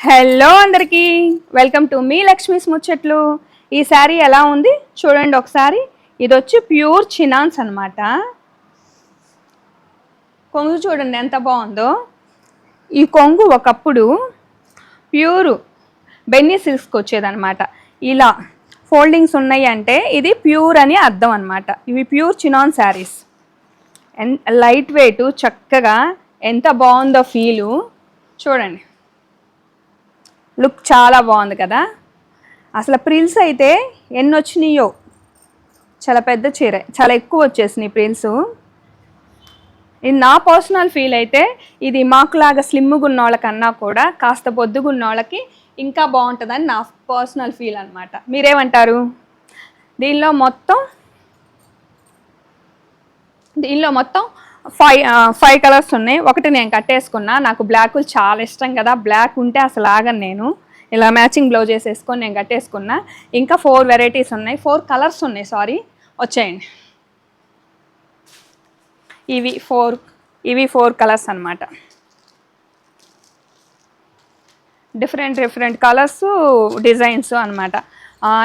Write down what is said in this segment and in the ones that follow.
Hello అందరికీ welcome to me Lakshmi's ముచ్చట్లు. ఈ శారీ ఎలా ఉంది చూడండి ఒకసారి. ఇది వచ్చి ప్యూర్ చినాన్స్ అనమాట. కొంగు చూడండి ఎంత బాగుందో. ఈ కొంగు ఒకప్పుడు ప్యూర్ బెన్నీ సిల్క్స్కి వచ్చేదనమాట. ఇలా ఫోల్డింగ్స్ ఉన్నాయి అంటే ఇది ప్యూర్ అని అర్థం అనమాట. ఇవి pure chinon saris. Light weight, చక్కగా ఎంత బాగుందో ఫీలు చూడండి. లుక్ చాలా బాగుంది కదా. అసలు ప్రిల్స్ అయితే ఎన్ని వచ్చినాయో, చాలా పెద్ద చీర, చాలా ఎక్కువ వచ్చేసినాయి ప్రిల్స్. ఇది నా పర్సనల్ ఫీల్ అయితే ఇది మాకులాగా స్లిమ్గా ఉన్న వాళ్ళకన్నా కూడా కాస్త బొద్దుగున్న వాళ్ళకి ఇంకా బాగుంటుందని నా పర్సనల్ ఫీల్ అనమాట. మీరేమంటారు? దీనిలో మొత్తం ఫైవ్ కలర్స్ ఉన్నాయి. ఒకటి నేను కట్టేసుకున్నా, నాకు బ్లాకులు చాలా ఇష్టం కదా. బ్లాక్ ఉంటే అసలు ఆగను నేను. ఇలా మ్యాచింగ్ బ్లౌజ్ వేసేసుకొని నేను కట్టేసుకున్నా. ఇంకా 4 వెరైటీస్ ఉన్నాయి, 4 కలర్స్ ఉన్నాయి, వచ్చేయండి. ఇవి 4 కలర్స్ అనమాట. డిఫరెంట్ కలర్స్, డిజైన్స్ అనమాట.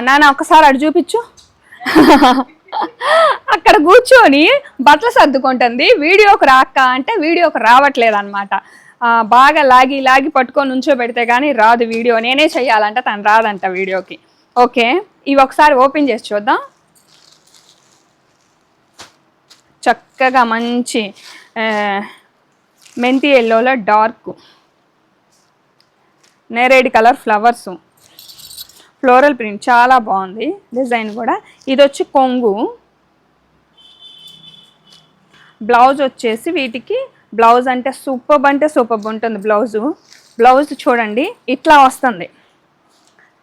నాన్న ఒకసారి అటు చూపించు. అక్కడ కూర్చొని బట్టలు సర్దుకుంటుంది. వీడియోకి రాక్క అంటే వీడియోకి రావట్లేదు అనమాట. బాగా లాగి పట్టుకొని నుంచోబెడితే కానీ రాదు వీడియో. నేనే చెయ్యాలంట, తను రాదంట వీడియోకి. ఓకే, ఇవి ఒకసారి ఓపెన్ చేసి చూద్దాం. చక్కగా మంచి మెంతి ఎల్లోలో డార్క్ నేరేడు కలర్ ఫ్లవర్సు, ఫ్లోరల్ ప్రింట్ చాలా బాగుంది డిజైన్ కూడా. ఇది వచ్చి కొంగు. బ్లౌజ్ వచ్చేసి వీటికి బ్లౌజ్ అంటే సూపర్ ఉంటుంది. బ్లౌజ్ చూడండి ఇట్లా వస్తుంది.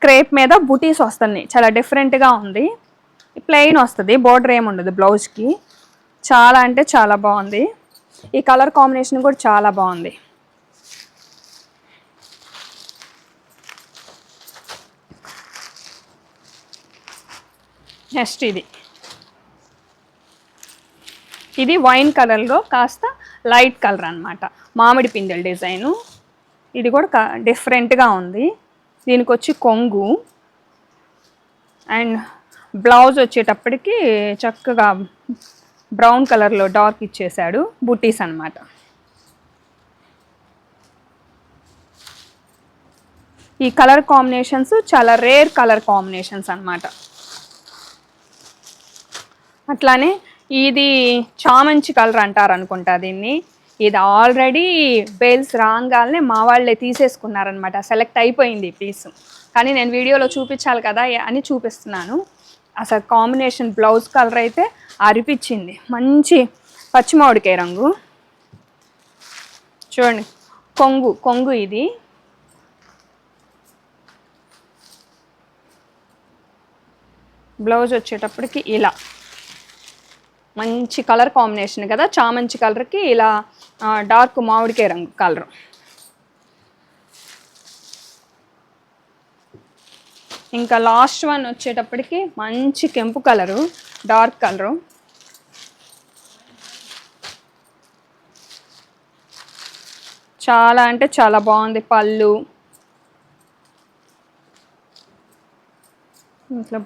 క్రేప్ మీద బుటీస్ వస్తుంది, చాలా డిఫరెంట్గా ఉంది. ప్లెయిన్ వస్తుంది, బోర్డర్ ఏమి ఉండదు బ్లౌజ్కి. చాలా అంటే చాలా బాగుంది. ఈ కలర్ కాంబినేషన్ కూడా చాలా బాగుంది. నెక్స్ట్ ఇది వైన్ కలర్లో కాస్త లైట్ కలర్ అనమాట. మామిడి పిందెల డిజైను. ఇది కూడా డిఫరెంట్గా ఉంది. దీనికి వచ్చి కొంగు అండ్ బ్లౌజ్ వచ్చేటప్పటికి చక్కగా బ్రౌన్ కలర్లో డార్క్ ఇచ్చేసాడు, బుటీస్ అనమాట. ఈ కలర్ కాంబినేషన్స్ చాలా రేర్ కలర్ కాంబినేషన్స్ అనమాట. అట్లానే ఇది చామంచి కలర్ అంటారు అనుకుంటా దీన్ని. ఇది ఆల్రెడీ బేల్స్ రాగానే మా వాళ్ళే తీసేసుకున్నారనమాట. సెలెక్ట్ అయిపోయింది ఈ పీస్. కానీ నేను వీడియోలో చూపించాలి కదా అని చూపిస్తున్నాను. అసలు కాంబినేషన్ బ్లౌజ్ కలర్ అయితే అరిపించింది. మంచి పచ్చిమామిడికాయ రంగు చూడండి. కొంగు ఇది. బ్లౌజ్ వచ్చేటప్పటికి ఇలా మంచి కలర్ కాంబినేషన్ కదా. చామంచి కలర్కి ఇలా డార్క్ మామిడికాయ రంగు కలర్. ఇంకా లాస్ట్ వన్ వచ్చేటప్పటికి మంచి కెంపు కలరు, డార్క్ కలరు. చాలా అంటే చాలా బాగుంది. పళ్ళు ఇట్లా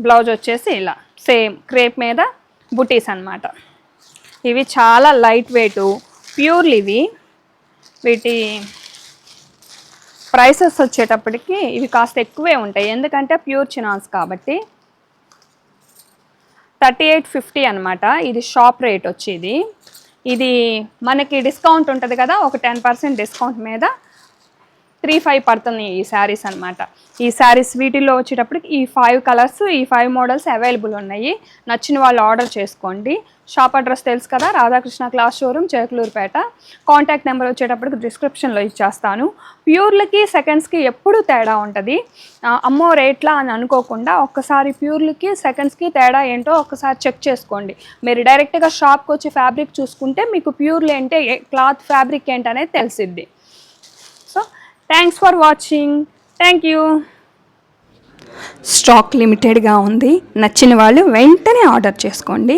బ్లౌజ్ వచ్చేసి ఇలా సేమ్ క్రేప్ మీద బుటీస్ అనమాట. ఇవి చాలా లైట్ వెయిట్ ప్యూర్లు ఇవి. వీటి ప్రైసెస్ వచ్చేటప్పటికి ఇవి కాస్త ఎక్కువే ఉంటాయి, ఎందుకంటే ప్యూర్ చినాన్స్ కాబట్టి. 3850 అనమాట. ఇది షాప్ రేట్ వచ్చేది. ఇది మనకి డిస్కౌంట్ ఉంటుంది కదా, ఒక 10% డిస్కౌంట్ మీద 35 పడుతుంది ఈ శారీస్ అనమాట. ఈ శారీస్ వీటిల్లో వచ్చేటప్పటికి ఈ 5 కలర్స్, ఈ 5 మోడల్స్ అవైలబుల్ ఉన్నాయి. నచ్చిన వాళ్ళు ఆర్డర్ చేసుకోండి. షాప్ అడ్రస్ తెలుసు కదా, Radhakrishna class showroom, Chekalurupeta. Contact number వచ్చేటప్పటికి డిస్క్రిప్షన్లో ఇచ్చేస్తాను. ప్యూర్లకి సెకండ్స్కి ఎప్పుడు తేడా ఉంటుంది. అమ్మో రేట్లా అని అనుకోకుండా ఒక్కసారి ప్యూర్లకి సెకండ్స్కి తేడా ఏంటో ఒక్కసారి చెక్ చేసుకోండి. మీరు డైరెక్ట్గా షాప్కి వచ్చి ఫ్యాబ్రిక్ చూసుకుంటే మీకు ప్యూర్లు ఏంటే, క్లాత్ ఫ్యాబ్రిక్ ఏంటనేది తెలిసిద్ది. So thanks for watching. Thank you. Stock లిమిటెడ్గా ఉంది. నచ్చిన వాళ్ళు వెంటనే ఆర్డర్ చేసుకోండి.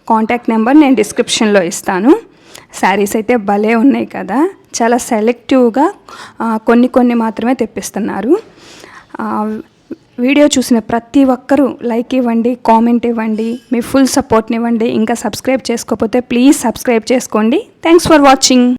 కాంటాక్ట్ నెంబర్ నేను డిస్క్రిప్షన్లో ఇస్తాను. శారీస్ అయితే భలే ఉన్నాయి కదా, చాలా సెలెక్టివ్గా కొన్ని మాత్రమే తెప్పిస్తున్నారు. వీడియో చూసిన ప్రతి ఒక్కరూ లైక్ ఇవ్వండి, కామెంట్ ఇవ్వండి, మీ ఫుల్ సపోర్ట్ని ఇవ్వండి. ఇంకా సబ్స్క్రైబ్ చేసుకోకపోతే ప్లీజ్ సబ్స్క్రైబ్ చేసుకోండి. Thanks for watching.